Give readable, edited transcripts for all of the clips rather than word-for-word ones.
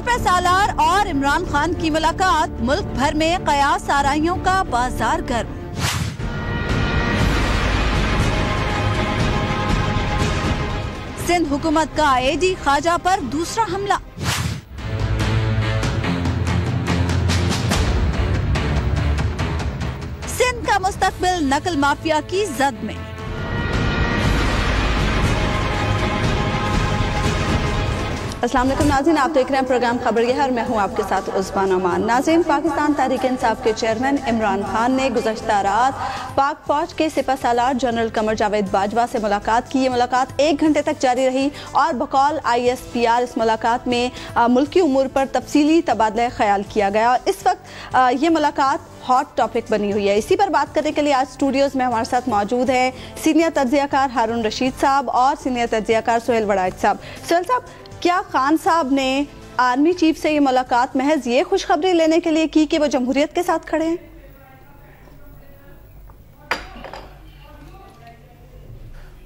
سپہ سالار اور عمران خان کی ملاقات، ملک بھر میں قیاس آرائیوں کا بازار گرم۔ سندھ حکومت کا اے ڈی خواجہ پر دوسرا حملہ۔ سندھ کا مستقبل نقل مافیا کی زد میں۔ السلام علیکم ناظرین، آپ دیکھ رہے ہیں پروگرام خبر یہ ہے اور میں ہوں آپ کے ساتھ عزبہ نعمان۔ ناظرین، پاکستان تحریک انصاف کے چیئرمین عمران خان نے گزشتہ رات پاک فوج کے سپہ سالار جنرل قمر جاوید باجوہ سے ملاقات کی۔ یہ ملاقات 1 گھنٹے تک جاری رہی اور بقول ISPR اس ملاقات میں ملکی امور پر تفصیلی تبادلہ خیال کیا گیا اور اس وقت یہ ملاقات ہاٹ ٹاپک بنی ہوئی ہے۔ اسی پر بات کرنے کے لیے آج اسٹوڈیوز میں ہمارے ساتھ موجود ہیں سینئر تجزیہ کار ہارون رشید صاحب اور سینئر تجزیہ کار سہیل وڑائچ صاحب۔ سہیل صاحب، کیا خان صاحب نے آرمی چیف سے یہ ملاقات محض یہ خوشخبری لینے کے لیے کی کہ وہ جمہوریت کے ساتھ کھڑے ہیں؟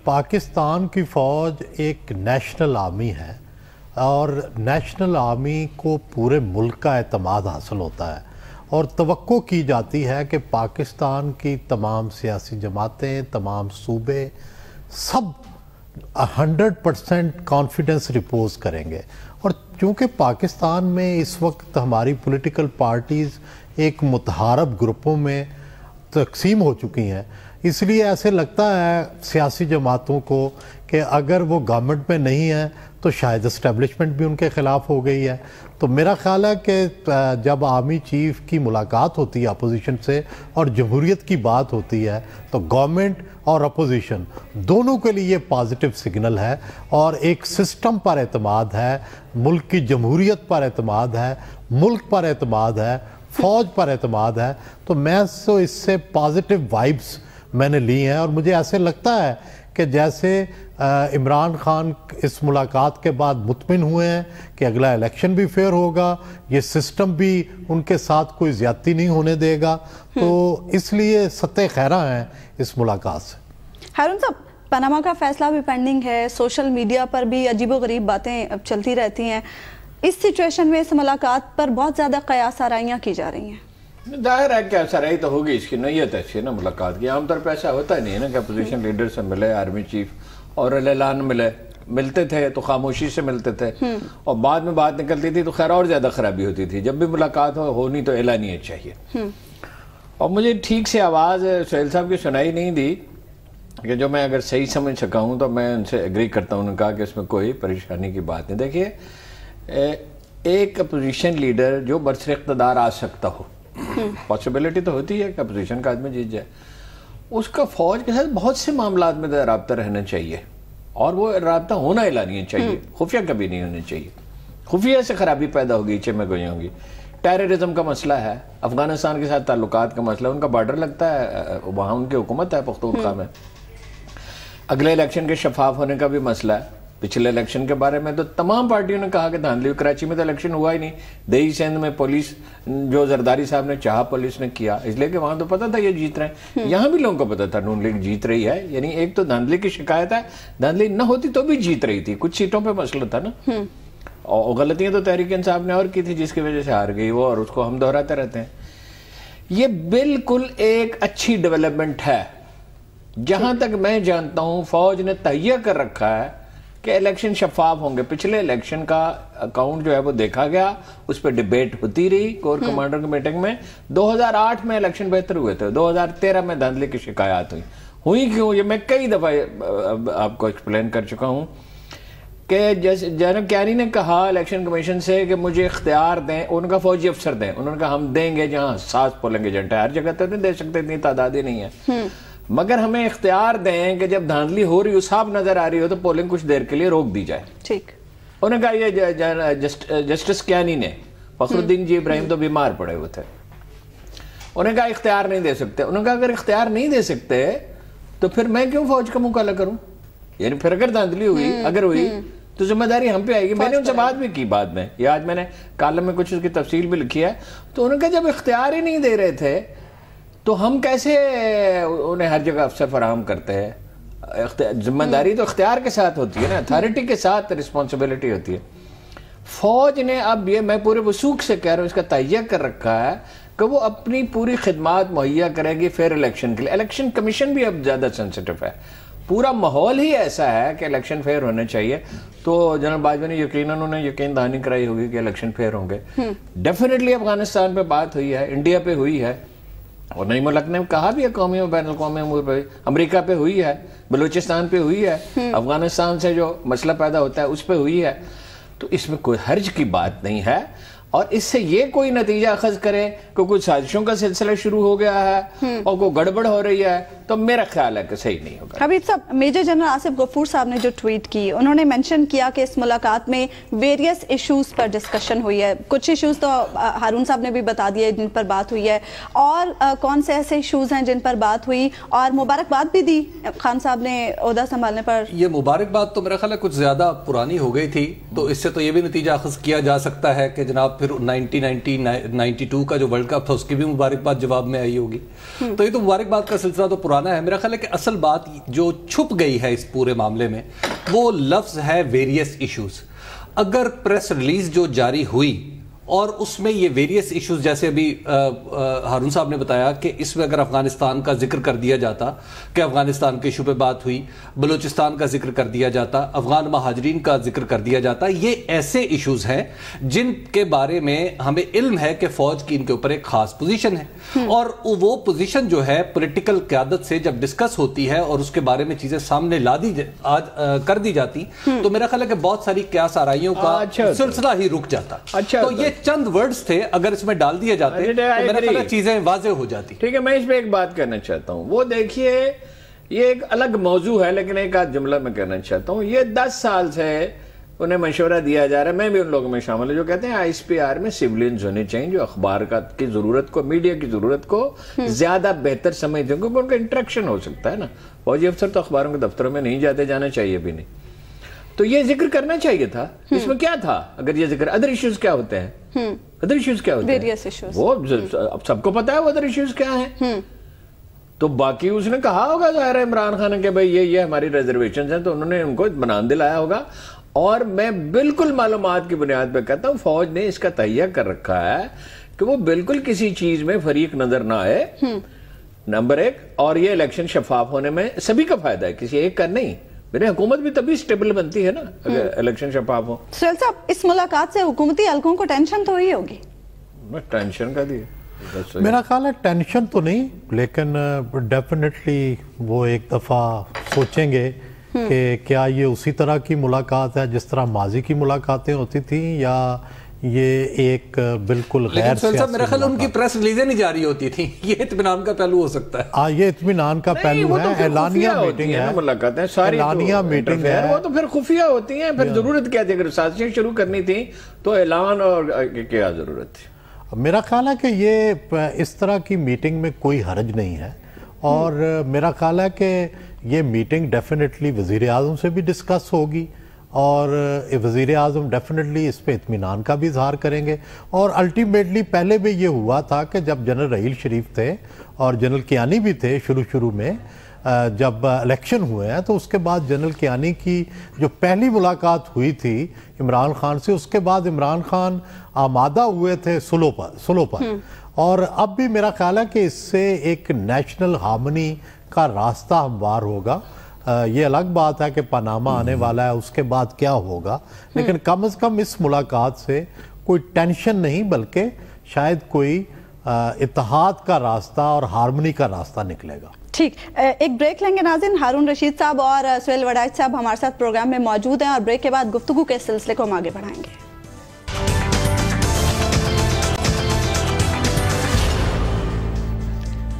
پاکستان کی فوج ایک نیشنل آرمی ہے اور نیشنل آرمی کو پورے ملک کا اعتماد حاصل ہوتا ہے اور توقع کی جاتی ہے کہ پاکستان کی تمام سیاسی جماعتیں، تمام صوبے سب 100% کانفیڈنس ریپوز کریں گے۔ اور چونکہ پاکستان میں اس وقت ہماری پولیٹیکل پارٹیز ایک متحارب گروپوں میں تقسیم ہو چکی ہیں، اس لیے ایسے لگتا ہے سیاسی جماعتوں کو کہ اگر وہ گورنمنٹ میں نہیں ہیں تو شاید اسٹیبلشمنٹ بھی ان کے خلاف ہو گئی ہے۔ تو میرا خیال ہے کہ جب آرمی چیف کی ملاقات ہوتی ہے اپوزیشن سے اور جمہوریت کی بات ہوتی ہے تو گورنمنٹ اور اپوزیشن دونوں کے لیے پازیٹیو سگنل ہے اور ایک سسٹم پر اعتماد ہے، ملک کی جمہوریت پر اعتماد ہے، ملک پر اعتماد ہے، فوج پر اعتماد ہے۔ تو میں اس سے پازیٹیو وائبس میں نے لی ہیں اور مجھے ایسے لگتا ہے کہ جیسے عمران خان اس ملاقات کے بعد مطمئن ہوئے ہیں کہ اگلا الیکشن بھی فیئر ہوگا، یہ سسٹم بھی ان کے ساتھ کوئی زیادتی نہیں ہونے دے گا، تو اس لیے سطح خیرہ ہیں اس ملاقات سے۔ ہارون صاحب، پاناما کا فیصلہ بھی پینڈنگ ہے، سوشل میڈیا پر بھی عجیب و غریب باتیں چلتی رہتی ہیں، اس سچویشن میں اس ملاقات پر بہت زیادہ قیاس آرائیاں کی جا رہی ہیں۔ ظاہر ہے کہ سرائی تو ہوگی، اس کی نیت ایسی ہے نا ملاقات کی۔ عام طور پہ ایسا ہوتا نہیں ہے نا کہ اپوزیشن لیڈر سے ملے آرمی چیف اور اعلان ملتے تھے تو خاموشی سے ملتے تھے اور بعد میں بات نکلتی تھی تو خیر اور زیادہ خرابی ہوتی تھی۔ جب بھی ملاقات ہونی تو اعلانیت چاہیے۔ اور مجھے ٹھیک سے آواز سہیل صاحب کی سنائی نہیں دی کہ جو میں اگر صحیح سمجھ سکا ہوں تو میں ان سے ایگری کرتا ہوں۔ انہوں نے کہا کہ اس میں کوئی پریشانی کی بات نہیں۔ دیکھیے، ایک اپوزیشن لیڈر جو برسر اقتدار آ سکتا ہو، پاسبلٹی تو ہوتی ہے کہ اپوزیشن کا آدمی جیت جائے، اس کا فوج کے ساتھ بہت سے معاملات میں رابطہ رہنا چاہیے اور وہ رابطہ ہونا اعلانیہ چاہیے، خفیہ کبھی نہیں ہونا چاہیے۔ خفیہ سے خرابی پیدا ہوگی، چمے گوئی ہوگی۔ ٹیررزم کا مسئلہ ہے، افغانستان کے ساتھ تعلقات کا مسئلہ، ان کا بارڈر لگتا ہے، وہاں ان کی حکومت ہے پختونخوا میں۔ اگلے الیکشن کے شفاف ہونے کا بھی مسئلہ ہے۔ پچھلے الیکشن کے بارے میں تو تمام پارٹیوں نے کہا کہ دھاندلی، کراچی میں تو الیکشن ہوا ہی نہیں، دیہی سندھ میں پولیس جو زرداری صاحب نے چاہا پولیس نے کیا، اس لیے کہ وہاں تو پتہ تھا یہ جیت رہے ہیں، یہاں بھی لوگوں کو پتہ تھا نون لیگ جیت رہی ہے۔ یعنی ایک تو دھاندلی کی شکایت ہے، دھاندلی نہ ہوتی تو بھی جیت رہی تھی، کچھ سیٹوں پہ مسئلہ تھا نا۔ اور غلطیاں تو تحریک انصاف نے اور کی تھی جس کی وجہ سے ہار گئی وہ، اور اس کو ہم دہراتے رہتے ہیں۔ یہ بالکل ایک اچھی ڈیولپمنٹ ہے۔ جہاں تک میں جانتا ہوں فوج نے تہیہ کر رکھا ہے کہ الیکشن شفاف ہوں گے۔ پچھلے الیکشن کا اکاؤنٹ جو ہے وہ دیکھا گیا، اس پہ ڈیبیٹ ہوتی رہی کور کمانڈر کی میٹنگ میں۔ 2008 میں الیکشن بہتر ہوئے تھے، 2013 میں دھاندلی کی شکایات ہوئی کیوں؟ یہ میں کئی دفعہ آپ کو ایکسپلین کر چکا ہوں کہ جنرل کیانی نے کہا الیکشن کمیشن سے کہ مجھے اختیار دیں، ان کا فوجی افسر دیں، انہوں نے کہا ہم دیں گے جہاں 7 پولنگ ایجنٹ ہے، ہر جگہ تو نہیں دے سکتے، اتنی تعداد ہی نہیں ہے، مگر ہمیں اختیار دیں کہ جب دھاندلی ہو رہی ہو، صاف نظر آ رہی ہو تو پولنگ کچھ دیر کے لیے روک دی جائے۔ ٹھیک، انہوں نے کہا یہ جسٹس کیانی نے، فخر الدین جی ابراہیم تو بیمار پڑے ہوئے تھے، انہوں نے کہا اختیار نہیں دے سکتے۔ انہوں نے کہا اگر اختیار نہیں دے سکتے تو پھر میں کیوں فوج کا مکالمہ کروں؟ یعنی پھر اگر دھاندلی ہوئی، اگر ہوئی تو ذمہ داری ہم پہ آئے گی۔ میں نے ان سے بات بھی کی بعد میں، یہ آج میں نے کالم میں کچھ اس کی تفصیل بھی لکھی ہے۔ تو انہوں نے کہا جب اختیار ہی نہیں دے رہے تھے تو ہم کیسے انہیں ہر جگہ افسر فراہم کرتے ہیں؟ ذمہ داری تو اختیار کے ساتھ ہوتی ہے نا، اتھارٹی کے ساتھ رسپانسبلٹی ہوتی ہے۔ فوج نے اب یہ میں پورے وثوق سے کہہ رہا ہوں اس کا تہیہ کر رکھا ہے کہ وہ اپنی پوری خدمات مہیا کرے گی فیئر الیکشن کے لیے. الیکشن کمیشن بھی اب زیادہ سینسٹیو ہے, پورا ماحول ہی ایسا ہے کہ الیکشن فیئر ہونے چاہیے. تو جنرل باجوہ نے یقین دہانی کرائی ہوگی کہ الیکشن فیئر ہوں گے. ڈیفینیٹلی افغانستان پہ بات ہوئی ہے, انڈیا پہ ہوئی ہے, اور نئی ملک نے کہا بھی ہے قومی و بین الاقوامی امور پہ, امریکہ پہ ہوئی ہے, بلوچستان پہ ہوئی ہے, افغانستان سے جو مسئلہ پیدا ہوتا ہے اس پہ ہوئی ہے. تو اس میں کوئی حرج کی بات نہیں ہے, اور اس سے یہ کوئی نتیجہ اخذ کرے کہ کوئی سازشوں کا سلسلہ شروع ہو گیا ہے اور کوئی گڑبڑ ہو رہی ہے, تو میرا خیال ہے کہ صحیح نہیں ہوگا. حبیب صاحب, میجر جنرل آصف غفور صاحب نے جو ٹویٹ کی, انہوں نے منشن کیا کہ اس ملاقات میں ویریس ایشوز پر ڈسکشن ہوئی ہے. کچھ ایشوز تو ہارون صاحب نے بھی بتا دیے جن پر بات ہوئی ہے, اور کون سے ایسے ایشوز ہیں جن پر بات ہوئی, اور مبارکباد بھی دی خان صاحب نے عہدہ سنبھالنے پر. یہ مبارکباد تو میرا خیال ہے کچھ زیادہ پرانی ہو گئی تھی, تو اس سے تو یہ بھی نتیجہ اخذ کیا جا سکتا ہے کہ جناب پھر 1992 کا جو ورلڈ کپ تھا اس کی بھی مبارکباد جواب میں آئی ہوگی. تو یہ تو مبارکباد کا سلسلہ تو پرانا ہے. میرا خیال ہے کہ اصل بات جو چھپ گئی ہے اس پورے معاملے میں وہ لفظ ہے ویریس ایشوز. اگر پریس ریلیز جو جاری ہوئی اور اس میں یہ ویریس ایشوز, جیسے ابھی ہارون صاحب نے بتایا کہ اس میں اگر افغانستان کا ذکر کر دیا جاتا کہ افغانستان کے ایشو پہ بات ہوئی, بلوچستان کا ذکر کر دیا جاتا, افغان مہاجرین کا ذکر کر دیا جاتا, یہ ایسے ایشوز ہیں جن کے بارے میں ہمیں علم ہے کہ فوج کی ان کے اوپر ایک خاص پوزیشن ہے, اور وہ پوزیشن جو ہے پولیٹیکل قیادت سے جب ڈسکس ہوتی ہے اور اس کے بارے میں چیزیں سامنے کر دی جاتی, تو میرا خیال ہے کہ بہت ساری قیاس آرائیوں کا سلسلہ ہی رک جاتا. تو یہ چند ورڈز تھے, اگر اس میں ڈال دیے جاتے تو میرا خیال ہے چیزیں واضح ہو جاتی. ٹھیک ہے, میں اس پہ ایک بات کرنا چاہتا ہوں. وہ دیکھیے یہ ایک الگ موضوع ہے, لیکن ایک آدھ جملہ میں کہنا چاہتا ہوں. یہ 10 سال سے انہیں مشورہ دیا جا رہا ہے, میں بھی ان لوگوں میں شامل ہوں جو کہتے ہیں ISPR میں سیولینز ہونے چاہیے جو اخبار کی ضرورت کو, میڈیا کی ضرورت کو زیادہ بہتر سمجھتے ہیں, کیونکہ ان کا انٹریکشن ہو سکتا ہے نا. فوجی افسر تو اخباروں کے دفتروں میں نہیں جاتے, جانا چاہیے بھی نہیں. تو یہ ذکر کرنا چاہیے تھا. اس میں کیا تھا اگر یہ ذکر, ادر ایشوز کیا ہوتے ہیں, ادر ایشوز کیا ہوتے ہیں, وہ اب سب کو پتا ہے وہ ادر ایشوز کیا ہیں. تو باقی اس نے کہا ہوگا ظاہر ہے عمران خان کہ بھئی یہ ہماری ریزرویشنز ہیں, تو انہوں نے ان کو اطمینان دلایا ہوگا. اور میں بالکل معلومات کی بنیاد پہ کہتا ہوں فوج نے اس کا تہیہ کر رکھا ہے کہ وہ بالکل کسی چیز میں فریق نظر نہ آئے, نمبر 1. اور یہ الیکشن شفاف ہونے میں سبھی کا فائدہ ہے, کسی ایک کا نہیں. میرے حکومت بھی تبھی سٹیبل بنتی ہے نا اگر الیکشن شفاف ہو. سہیل صاحب, اس ملاقات سے حکومتی حلقوں کو ٹینشن تو ہوئی ہوگی. ٹینشن کا دی میرا خیال ہے ٹینشن تو نہیں, لیکن ڈیفینیٹلی وہ ایک دفعہ سوچیں گے کہ کیا یہ اسی طرح کی ملاقات ہے جس طرح ماضی کی ملاقاتیں ہوتی تھیں, یا یہ ایک بالکل غیر سیاسی. میرا خیال ان کی پریس ریلیزیں نہیں جاری ہوتی تھیں, یہ اطمینان کا پہلو ہو سکتا ہے. یہ اطمینان کا پہلو ہے, اعلانیہ میٹنگ ہے, ملاقاتیں ساری اعلانیہ میٹنگ ہے, وہ تو پھر خفیہ ہوتی ہیں. پھر ضرورت کیا تھی, اگر سازشیں شروع کرنی تھی تو اعلان اور کیا ضرورت تھی. میرا خیال ہے کہ یہ اس طرح کی میٹنگ میں کوئی حرج نہیں ہے, اور میرا خیال ہے کہ یہ میٹنگ ڈیفینیٹلی وزیر اعظم سے بھی ڈسکس ہوگی, اور وزیر اعظم ڈیفینیٹلی اس پہ اطمینان کا بھی اظہار کریں گے. اور الٹیمیٹلی پہلے بھی یہ ہوا تھا کہ جب جنرل رحیل شریف تھے اور جنرل کیانی بھی تھے شروع میں, جب الیکشن ہوئے ہیں, تو اس کے بعد جنرل کیانی کی جو پہلی ملاقات ہوئی تھی عمران خان سے, اس کے بعد عمران خان آمادہ ہوئے تھے سلو پر. اور اب بھی میرا خیال ہے کہ اس سے ایک نیشنل ہارمنی کا راستہ ہموار ہوگا. یہ الگ بات ہے کہ پاناما آنے والا ہے, اس کے بعد کیا ہوگا, لیکن کم از کم اس ملاقات سے کوئی ٹینشن نہیں, بلکہ شاید کوئی اتحاد کا راستہ اور ہارمنی کا راستہ نکلے گا. ٹھیک, ایک بریک لیں گے ناظرین. ہارون رشید صاحب اور سہیل وڈائچ صاحب ہمارے ساتھ پروگرام میں موجود ہیں, اور بریک کے بعد گفتگو کے سلسلے کو ہم آگے بڑھائیں گے.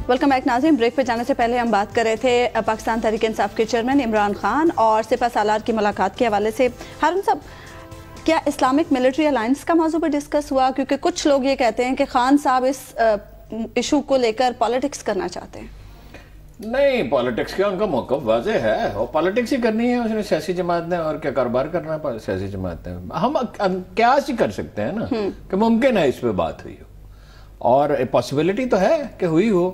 ویلکم بیک ناظرین. بریک پہ جانے سے پہلے ہم بات کر رہے تھے پاکستان تحریک انصاف کے چیئرمین عمران خان اور سپہ سالار کی ملاقات کے حوالے سے. ہارون صاحب, کیا اسلامک ملٹری الائنس کا موضوع پر ڈسکس ہوا؟ کیونکہ کچھ لوگ یہ کہتے ہیں کہ خان صاحب اس ایشو کو لے کر پالیٹکس کرنا چاہتے ہیں. نہیں, پالیٹکس کا ان کا موقف واضح ہے, اور پالیٹکس ہی کرنی ہے اس نے سیاسی جماعت نے, اور کیا کاروبار کرنا ہے سیاسی جماعت نے. ہم قیاس ہی کر سکتے ہیں نا کہ ممکن ہے اس پہ بات ہوئی ہو, اور پاسبلٹی تو ہے کہ ہوئی ہو.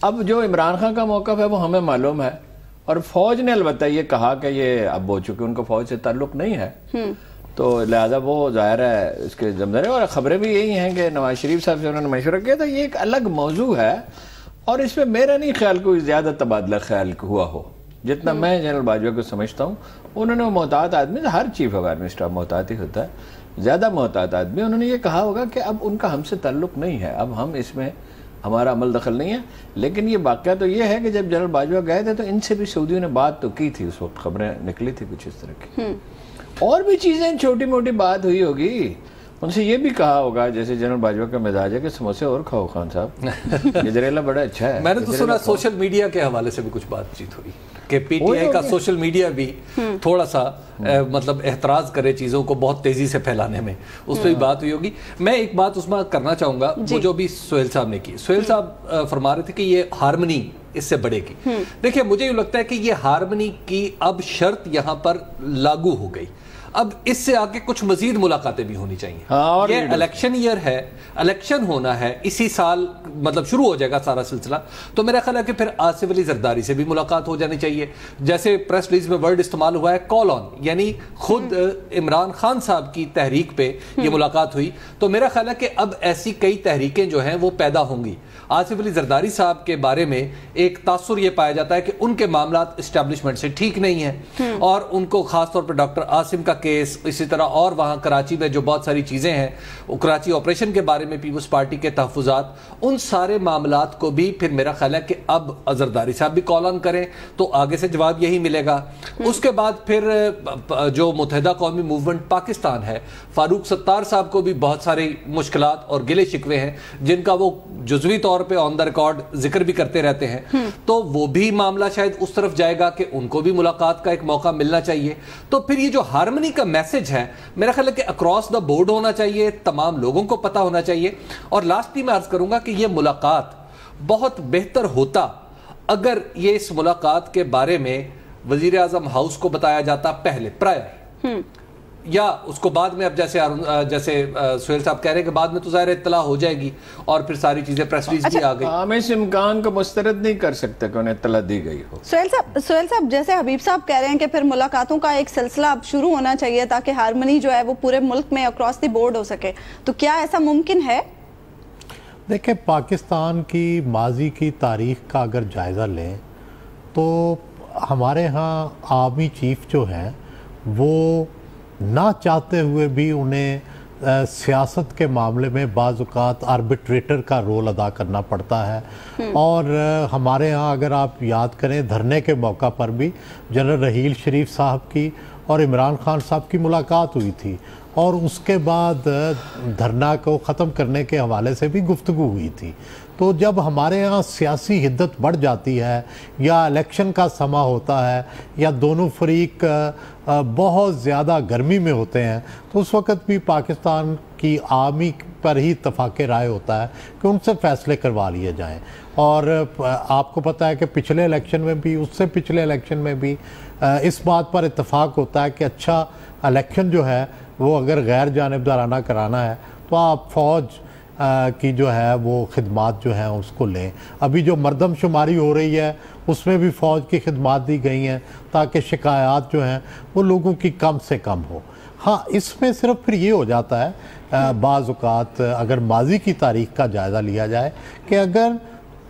اب جو عمران خان کا موقف ہے وہ ہمیں معلوم ہے, اور فوج نے البتہ یہ کہا کہ یہ اب ہو چکے, ان کو فوج سے تعلق نہیں ہے. تو لہٰذا وہ ظاہر ہے اس کے ذمہ دار. اور خبریں بھی یہی ہیں کہ نواز شریف صاحب سے انہوں نے مشورہ کیا تھا. یہ ایک الگ موضوع ہے اور اس میں میرا نہیں خیال کوئی زیادہ تبادلہ خیال ہوا ہو. جتنا میں جنرل باجوہ کو سمجھتا ہوں, انہوں نے محتاط آدمی, ہر چیف آف آرمی اسٹاف محتاط ہی ہوتا ہے, زیادہ محتاط آدمی, انہوں نے یہ کہا ہوگا کہ اب ان کا ہم سے تعلق نہیں ہے, اب ہم اس میں ہمارا عمل دخل نہیں ہے. لیکن یہ واقعہ تو یہ ہے کہ جب جنرل باجوہ گئے تھے تو ان سے بھی سعودیوں نے بات تو کی تھی, اس وقت خبریں نکلی تھی کچھ اس طرح کی. اور بھی چیزیں چھوٹی موٹی بات ہوئی ہوگی, ان سے یہ بھی کہا ہوگا جیسے جنرل باجوہ کا مزاج ہے کہ سموسے اور کھاؤ خان صاحب, گجریلا بڑا اچھا ہے. میں نے تو سنا سوشل میڈیا کے حوالے سے بھی کچھ بات چیت ہوئی کہ پی ٹی آئی کا سوشل میڈیا بھی تھوڑا سا مطلب احتراز کرے چیزوں کو بہت تیزی سے پھیلانے میں, اس پہ بھی بات ہوئی ہوگی. میں ایک بات اس میں کرنا چاہوں گا, وہ جو بھی سہیل صاحب نے کی. سہیل صاحب فرما رہے تھے کہ یہ ہارمنی اس سے بڑھے گی. دیکھیں مجھے یہ لگتا ہے کہ یہ ہارمنی کی اب شرط یہاں پر لاگو ہو گئی. اب اس سے آگے کچھ مزید ملاقاتیں بھی ہونی چاہیے. یہ الیکشن ایئر ہے, الیکشن ہونا ہے اسی سال, مطلب شروع ہو جائے گا سارا سلسلہ. تو میرا خیال ہے کہ پھر آصف علی زرداری سے بھی ملاقات ہو جانی چاہیے. جیسے پریس ریلیز میں ورڈ استعمال ہوا ہے کال آن, یعنی خود عمران خان صاحب کی تحریک پہ یہ ملاقات ہوئی. تو میرا خیال ہے کہ اب ایسی کئی تحریکیں جو ہیں وہ پیدا ہوں گی. آصف علی زرداری صاحب کے بارے میں ایک تاثر یہ پایا جاتا ہے کہ ان کے معاملات اسٹیبلشمنٹ سے ٹھیک نہیں ہیں, اور ان کو خاص طور پر ڈاکٹر عاصم کا کیس, اسی طرح اور وہاں کراچی میں جو بہت ساری چیزیں ہیں, کراچی آپریشن کے بارے میں پیپلز پارٹی کے تحفظات, ان سارے معاملات کو بھی پھر میرا خیال ہے کہ اب زرداری صاحب بھی کال آن کریں تو آگے سے جواب یہی ملے گا. اس کے بعد پھر جو متحدہ قومی موومنٹ پاکستان ہے, فاروق ستار صاحب کو بھی بہت ساری مشکلات اور گلے شکوے ہیں جن کا وہ جزوی طور پہ آن دا ریکارڈ ذکر بھی کرتے رہتے ہیں. تو وہ بھی معاملہ شاید اس طرف جائے گا کہ ان کو بھی ملاقات کا ایک موقع ملنا چاہیے. تو پھر یہ جو ہارمنی کا میسج ہے میرا خیال ہے کہ اکراس دا بورڈ ہونا چاہیے, تمام لوگوں کو پتہ ہونا چاہیے. اور لاسٹلی میں عرض کروں گا کہ یہ ملاقات بہت بہتر ہوتا اگر یہ اس ملاقات کے بارے میں وزیر اعظم ہاؤس کو بتایا جاتا پہلے پرائر, یا اس کو بعد میں. اب جیسے سہیل صاحب کہہ رہے ہیں کہ بعد میں تو ظاہر اطلاع ہو جائے گی اور پھر ساری چیزیں پریس ریلیز بھی آ گئی. ہم اس امکان کو مسترد نہیں کر سکتے کہ انہیں اطلاع دی گئی ہو. سہیل صاحب جیسے حبیب صاحب کہہ رہے ہیں کہ پھر ملاقاتوں کا ایک سلسلہ اب شروع ہونا چاہیے تاکہ ہارمنی جو ہے وہ پورے ملک میں اکراس دی بورڈ ہو سکے, تو کیا ایسا ممکن ہے؟ دیکھیں پاکستان کی ماضی کی تاریخ کا اگر جائزہ لیں تو ہمارے ہاں آرمی چیف جو ہیں وہ نہ چاہتے ہوئے بھی انہیں سیاست کے معاملے میں بعض اوقات آربیٹریٹر کا رول ادا کرنا پڑتا ہے. اور ہمارے ہاں اگر آپ یاد کریں دھرنے کے موقع پر بھی جنرل رحیل شریف صاحب کی اور عمران خان صاحب کی ملاقات ہوئی تھی, اور اس کے بعد دھرنا کو ختم کرنے کے حوالے سے بھی گفتگو ہوئی تھی. تو جب ہمارے ہاں سیاسی حدت بڑھ جاتی ہے یا الیکشن کا سماں ہوتا ہے یا دونوں فریق بہت زیادہ گرمی میں ہوتے ہیں تو اس وقت بھی پاکستان کی آرمی پر ہی اتفاق رائے ہوتا ہے کہ ان سے فیصلے کروا لیے جائیں. اور آپ کو پتہ ہے کہ پچھلے الیکشن میں بھی, اس سے پچھلے الیکشن میں بھی اس بات پر اتفاق ہوتا ہے کہ اچھا الیکشن جو ہے وہ اگر غیر جانبدارانہ کرانا ہے تو آپ فوج کی جو ہے وہ خدمات جو ہیں اس کو لیں. ابھی جو مردم شماری ہو رہی ہے اس میں بھی فوج کی خدمات دی گئی ہیں تاکہ شکایات جو ہیں وہ لوگوں کی کم سے کم ہو. ہاں اس میں صرف پھر یہ ہو جاتا ہے بعض اوقات اگر ماضی کی تاریخ کا جائزہ لیا جائے کہ اگر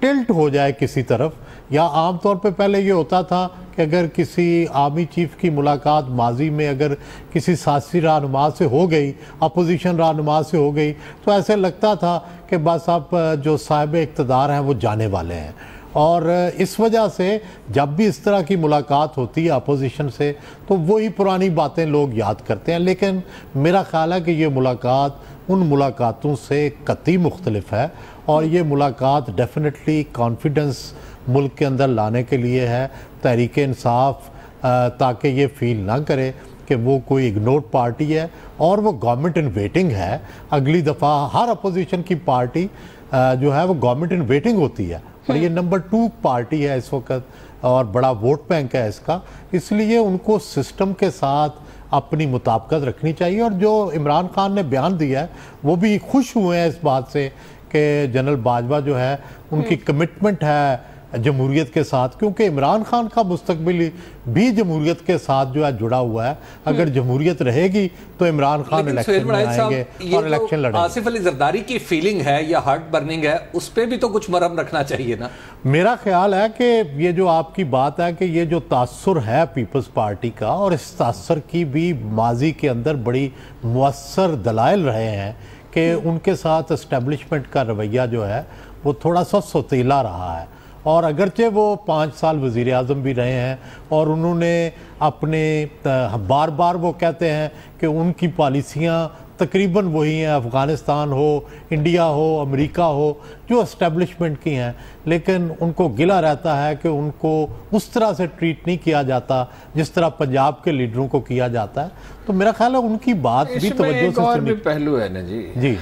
ٹلٹ ہو جائے کسی طرف, یا عام طور پہ پہلے یہ ہوتا تھا کہ اگر کسی آرمی چیف کی ملاقات ماضی میں اگر کسی سیاسی رہنما سے ہو گئی, اپوزیشن رہنما سے ہو گئی, تو ایسے لگتا تھا کہ بس اب جو صاحب اقتدار ہیں وہ جانے والے ہیں. اور اس وجہ سے جب بھی اس طرح کی ملاقات ہوتی ہے اپوزیشن سے تو وہی پرانی باتیں لوگ یاد کرتے ہیں. لیکن میرا خیال ہے کہ یہ ملاقات ان ملاقاتوں سے قطعی مختلف ہے, اور یہ ملاقات ڈیفینیٹلی کانفیڈنس ملک کے اندر لانے کے لیے ہے, تحریک انصاف, تاکہ یہ فیل نہ کرے کہ وہ کوئی اگنورڈ پارٹی ہے اور وہ گورنمنٹ ان ویٹنگ ہے. اگلی دفعہ ہر اپوزیشن کی پارٹی جو ہے وہ گورنمنٹ ان ویٹنگ ہوتی ہے, اور یہ نمبر 2 پارٹی ہے اس وقت اور بڑا ووٹ بینک ہے اس کا. اس لیے ان کو سسٹم کے ساتھ اپنی مطابقت رکھنی چاہیے. اور جو عمران خان نے بیان دیا ہے وہ بھی خوش ہوئے ہیں اس بات سے کہ جنرل باجوہ جو ہے ان کی کمٹمنٹ ہے جمہوریت کے ساتھ، کیونکہ عمران خان کا مستقبل بھی جمہوریت کے ساتھ جو ہے جڑا ہوا ہے. اگر جمہوریت رہے گی تو عمران خان الیکشن میں آئیں گے اور الیکشن لڑیں گے. آصف علی زرداری کی فیلنگ ہے یا ہارٹ برننگ ہے، اس پہ بھی تو کچھ مرہم رکھنا چاہیے نا. میرا خیال ہے کہ یہ جو آپ کی بات ہے کہ یہ جو تاثر ہے پیپلز پارٹی کا، اور اس تاثر کی بھی ماضی کے اندر بڑی مؤثر دلائل رہے ہیں کہ ان کے ساتھ اسٹیبلشمنٹ کا رویہ جو ہے وہ تھوڑا سا سوتیلا رہا ہے. اور اگرچہ وہ 5 سال وزیر اعظم بھی رہے ہیں اور انہوں نے اپنے بار بار وہ کہتے ہیں کہ ان کی پالیسیاں تقریباً وہی ہیں، افغانستان ہو، انڈیا ہو، امریکہ ہو، جو اسٹیبلشمنٹ کی ہیں، لیکن ان کو گلہ رہتا ہے کہ ان کو اس طرح سے ٹریٹ نہیں کیا جاتا جس طرح پنجاب کے لیڈروں کو کیا جاتا ہے. تو میرا خیال ہے ان کی بات بھی توجہ سے اور بھی پہلو ہے نا جی.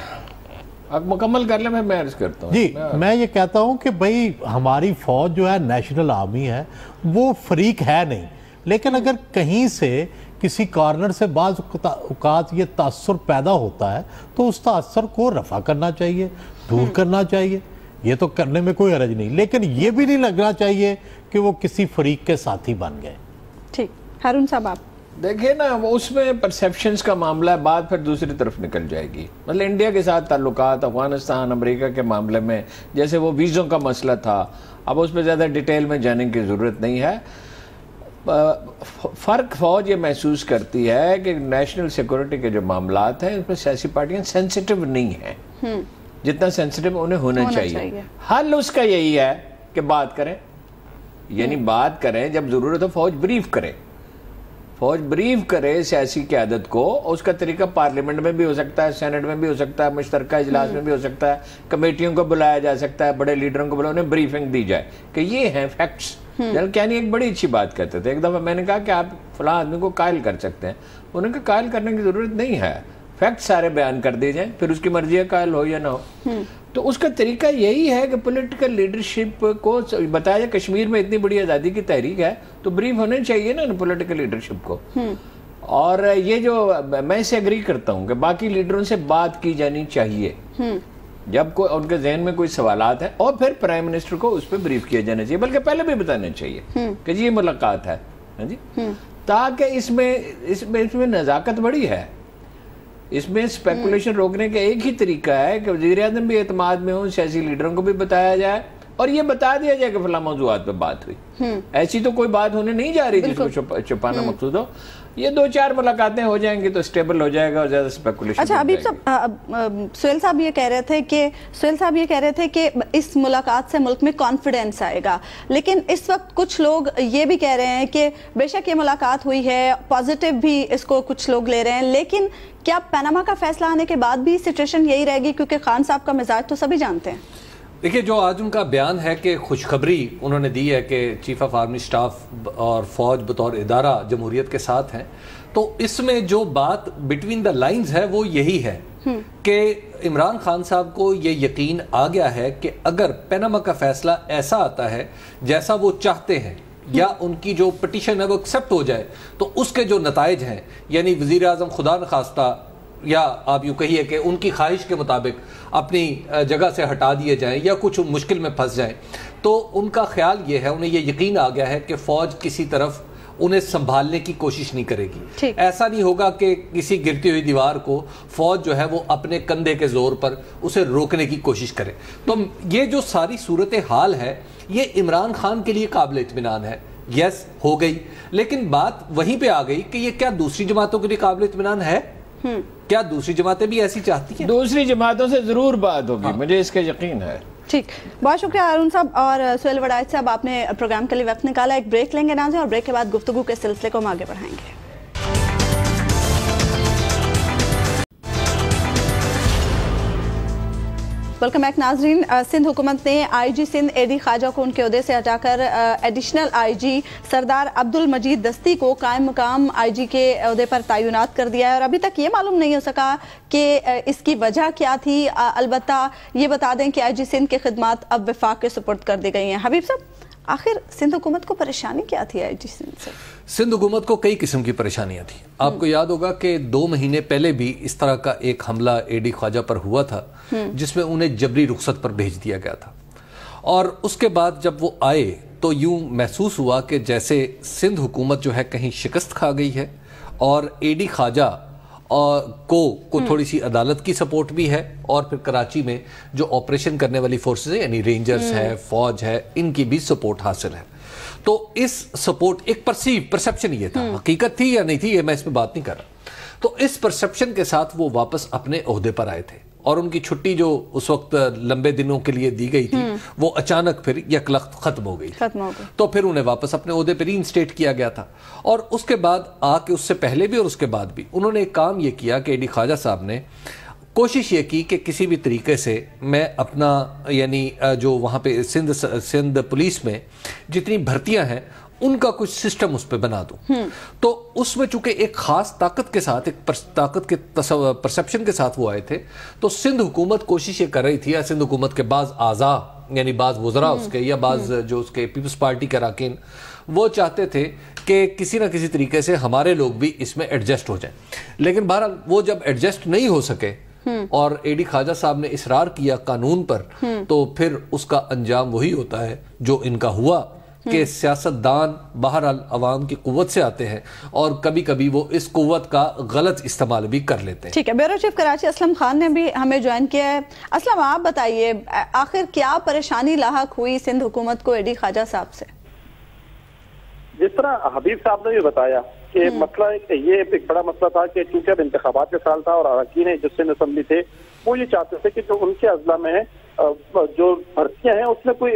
اب مکمل کر لیں، میں عرض کرتا ہوں. جی میں یہ کہتا ہوں کہ بھئی ہماری فوج جو ہے نیشنل آرمی ہے، وہ فریق ہے نہیں، لیکن اگر کہیں سے کسی کارنر سے بعض اوقات یہ تاثر پیدا ہوتا ہے تو اس تاثر کو رفع کرنا چاہیے، دور کرنا چاہیے. یہ تو کرنے میں کوئی حرج نہیں، لیکن یہ بھی نہیں لگنا چاہیے کہ وہ کسی فریق کے ساتھی بن گئے. ٹھیک، ہارون صاحب آپ دیکھیں نا، اس میں پرسیپشنز کا معاملہ ہے، بات پھر دوسری طرف نکل جائے گی. مطلب انڈیا کے ساتھ تعلقات، افغانستان، امریکہ کے معاملے میں جیسے وہ ویزوں کا مسئلہ تھا، اب اس پہ زیادہ ڈیٹیل میں جانے کی ضرورت نہیں ہے. فرق فوج یہ محسوس کرتی ہے کہ نیشنل سیکورٹی کے جو معاملات ہیں اس میں سیاسی پارٹیاں سینسیٹیو نہیں ہیں جتنا سینسیٹیو انہیں ہونا چاہیے. حل اس کا یہی ہے کہ بات کریں، یعنی بات کریں، جب ضرورت ہو فوج بریف کرے. فوج بریف کرے سیاسی قیادت کو. اس کا طریقہ پارلیمنٹ میں بھی ہو سکتا ہے، سینٹ میں بھی ہو سکتا ہے، مشترکہ اجلاس میں بھی ہو سکتا ہے، کمیٹیوں کو بلایا جا سکتا ہے، بڑے لیڈروں کو بلایا، انہیں بریفنگ دی جائے کہ یہ ہیں فیکٹس. جنرل کینی ایک بڑی اچھی بات کہتے تھے. ایک دفعہ میں نے کہا کہ آپ فلاں آدمی کو قائل کر سکتے ہیں. انہوں نے کہا قائل کرنے کی ضرورت نہیں ہے، فیکٹ سارے بیان کر دیے جائیں، پھر اس کی مرضی ہے قائل ہو یا نہ ہو. تو اس کا طریقہ یہی ہے کہ پولیٹیکل لیڈرشپ کو بتایا جائے کشمیر میں اتنی بڑی آزادی کی تحریک ہے تو بریف ہونے چاہیے نا پولیٹیکل لیڈرشپ کو. اور یہ جو میں اسے اگری کرتا ہوں کہ باقی لیڈروں سے بات کی جانی چاہیے جب کوئی ان کے ذہن میں کوئی سوالات ہیں، اور پھر پرائم منسٹر کو اس پہ بریف کیا جانا چاہیے، بلکہ پہلے بھی بتانا چاہیے کہ جی یہ ملاقات ہے جی، تاکہ اس میں نزاکت بڑی ہے. اس میں سپیکولیشن روکنے کا ایک ہی طریقہ ہے کہ وزیر اعظم بھی اعتماد میں ہوں، سیاسی لیڈروں کو بھی بتایا جائے اور یہ بتا دیا جائے کہ فلاں موضوعات پہ بات ہوئی. ایسی تو کوئی بات ہونے نہیں جا رہی جس کو چھپانا مقصود ہو. یہ 2-4 ملاقاتیں ہو جائیں گی تو اسٹیبل ہو جائے گا اور زیادہ سپیکولیشن. اچھا حبیب صاحب، سہیل صاحب یہ کہہ رہے تھے کہ اس ملاقات سے ملک میں کانفیڈنس آئے گا، لیکن اس وقت کچھ لوگ یہ بھی کہہ رہے ہیں کہ بے شک یہ ملاقات ہوئی ہے، پازیٹیو بھی اس کو کچھ لوگ لے رہے ہیں، لیکن کیا پیناما کا فیصلہ آنے کے بعد بھی سچویشن یہی رہے گی؟ کیونکہ خان صاحب کا مزاج تو سبھی جانتے ہیں. دیکھیں، جو آج ان کا بیان ہے کہ خوشخبری انہوں نے دی ہے کہ چیف آف آرمی سٹاف اور فوج بطور ادارہ جمہوریت کے ساتھ ہیں، تو اس میں جو بات بٹوین دا لائنز ہے وہ یہی ہے کہ عمران خان صاحب کو یہ یقین آ گیا ہے کہ اگر پیناما کا فیصلہ ایسا آتا ہے جیسا وہ چاہتے ہیں یا ان کی جو پٹیشن ہے وہ ایکسیپٹ ہو جائے، تو اس کے جو نتائج ہیں، یعنی وزیر اعظم خدا نخواستہ یا آپ یوں کہیے کہ ان کی خواہش کے مطابق اپنی جگہ سے ہٹا دیے جائیں یا کچھ مشکل میں پھنس جائیں، تو ان کا خیال یہ ہے، انہیں یہ یقین آ گیا ہے کہ فوج کسی طرف انہیں سنبھالنے کی کوشش نہیں کرے گی. ایسا نہیں ہوگا کہ کسی گرتی ہوئی دیوار کو فوج جو ہے وہ اپنے کندھے کے زور پر اسے روکنے کی کوشش کرے. تو یہ جو ساری صورتحال ہے یہ عمران خان کے لیے قابل اطمینان ہے. یس ہو گئی، لیکن بات وہیں پہ آ گئی کہ یہ کیا دوسری جماعتوں کے لیے قابل اطمینان ہے؟ کیا دوسری جماعتیں بھی ایسی چاہتی ہیں؟ دوسری جماعتوں سے ضرور بات ہوگی، مجھے اس کا یقین ہے. ٹھیک، بہت شکریہ ہارون صاحب اور سہیل وڈائچ صاحب، آپ نے پروگرام کے لیے وقت نکالا. ایک بریک لیں گے ناظرین، اور بریک کے بعد گفتگو کے سلسلے کو ہم آگے بڑھائیں گے. ویلکم بیک ناظرین. سندھ حکومت نے آئی جی سندھ اے ڈی خواجہ کو ان کے عہدے سے ہٹا کر ایڈیشنل آئی جی سردار عبد المجید دستی کو قائم مقام آئی جی کے عہدے پر تعینات کر دیا ہے، اور ابھی تک یہ معلوم نہیں ہو سکا کہ اس کی وجہ کیا تھی. البتہ یہ بتا دیں کہ آئی جی سندھ کی خدمات اب وفاق کے سپرد کر دی گئی ہیں. حبیب صاحب، آخر سندھ حکومت کو پریشانی کیا تھی آئی جی سندھ سے؟ سندھ حکومت کو کئی قسم کی پریشانیاں تھیں. آپ کو یاد ہوگا کہ 2 مہینے پہلے بھی اس طرح کا ایک حملہ اے ڈی خواجہ پر ہوا تھا جس میں انہیں جبری رخصت پر بھیج دیا گیا تھا، اور اس کے بعد جب وہ آئے تو یوں محسوس ہوا کہ جیسے سندھ حکومت جو ہے کہیں شکست کھا گئی ہے، اور اے ڈی خواجہ کو تھوڑی سی عدالت کی سپورٹ بھی ہے، اور پھر کراچی میں جو آپریشن کرنے والی فورسز ہیں یعنی رینجرز ہے، فوج ہے، ان کی بھی سپورٹ حاصل ہے. تو اس سپورٹ ایک پرسیپشن یہ تھا، حقیقت تھی یا نہیں تھی یہ میں اس پہ بات نہیں کر رہا. تو اس پرسیپشن کے ساتھ وہ واپس اپنے عہدے پر آئے تھے، اور ان کی چھٹی جو اس وقت لمبے دنوں کے لیے دی گئی تھی وہ اچانک پھر یکلخت ختم ہو گئی. تو پھر انہیں واپس اپنے عہدے پر ری انسٹیٹ کیا گیا تھا. اور اس کے بعد آ کے اس سے پہلے بھی اور اس کے بعد بھی انہوں نے ایک کام یہ کیا کہ اے ڈی خواجہ صاحب نے کوشش یہ کی کہ کسی بھی طریقے سے میں اپنا یعنی جو وہاں پہ سندھ پولیس میں جتنی بھرتیاں ہیں ان کا کچھ سسٹم اس پہ بنا دوں. تو اس میں چونکہ ایک خاص طاقت کے ساتھ، ایک طاقت کے پرسیپشن کے ساتھ وہ آئے تھے، تو سندھ حکومت کوشش یہ کر رہی تھی، یا سندھ حکومت کے بعض اعضاء یعنی بعض وزراء اس کے یا بعض جو اس کے پیپلز پارٹی کے اراکین، وہ چاہتے تھے کہ کسی نہ کسی طریقے سے ہمارے لوگ بھی اس میں ایڈجسٹ ہو جائیں. لیکن بہرحال وہ جب ایڈجسٹ نہیں ہو سکے اور اے ڈی خواجہ صاحب نے اصرار کیا قانون پر، تو پھر اس کا انجام وہی ہوتا ہے جو ان کا ہوا کہ سیاستدان بہرحال عوام کی قوت سے آتے ہیں اور کبھی کبھی وہ اس قوت کا غلط استعمال بھی کر لیتے ہیں. ٹھیک ہے، بیورو چیف کراچی اسلم خان نے بھی ہمیں جوائن کیا ہے. اسلم، آپ بتائیے آخر کیا پریشانی لاحق ہوئی سندھ حکومت کو اے ڈی خواجہ صاحب سے؟ جس طرح حبیب صاحب نے بھی بتایا کہ مسئلہ یہ ایک بڑا مسئلہ تھا کہ چونکہ اب انتخابات کا سال تھا اور اراکین جو سندھ اسمبلی تھے وہ یہ چاہتے تھے کہ جو ان کے اضلاع میں جو بھرتیاں ہیں اس میں کوئی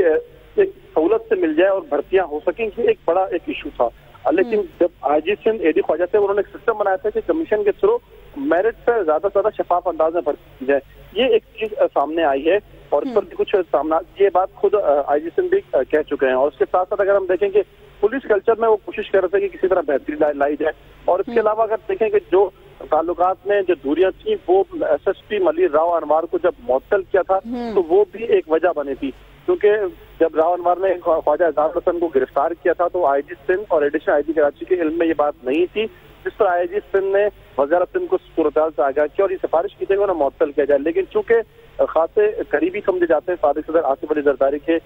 ایک سہولت سے مل جائے اور بھرتیاں ہو سکیں، یہ ایک بڑا ایک ایشو تھا. لیکن جب آئی جی سندھ اے ڈی خواجہ سے انہوں نے ایک سسٹم بنایا تھا کہ کمیشن کے تھرو میرٹ سے زیادہ سے زیادہ شفاف انداز میں بھرتی کی جائے، یہ ایک چیز سامنے آئی ہے اور اس پر بھی کچھ سامنا، یہ بات خود آئی جی سندھ بھی کہہ چکے ہیں. اور اس کے ساتھ ساتھ اگر ہم دیکھیں کہ پولیس کلچر میں وہ کوشش کر رہے تھے کہ کسی طرح بہتری لائی جائے. اور اس کے علاوہ اگر دیکھیں کہ جو تعلقات میں جو دوریاں تھیں وہ S S P Malir Rao Anwar کو جب معطل کیا تھا تو وہ بھی ایک وجہ بنی تھی، کیونکہ جب راؤ انوار نے خواجہ اعزاز حسن کو گرفتار کیا تھا تو آئی جی سندھ اور ایڈیشنل آئی جی کراچی کے علم میں یہ بات نہیں تھی. جس طرح آئی جی سندھ نے وزارت سندھ کو صورتحال سے آگاہ کیا اور یہ سفارش کی تھی کہ انہیں معطل کیا جائے، لیکن چونکہ خاصے قریبی سمجھے جاتے ہیں سابق صدر آصف علی زرداری کے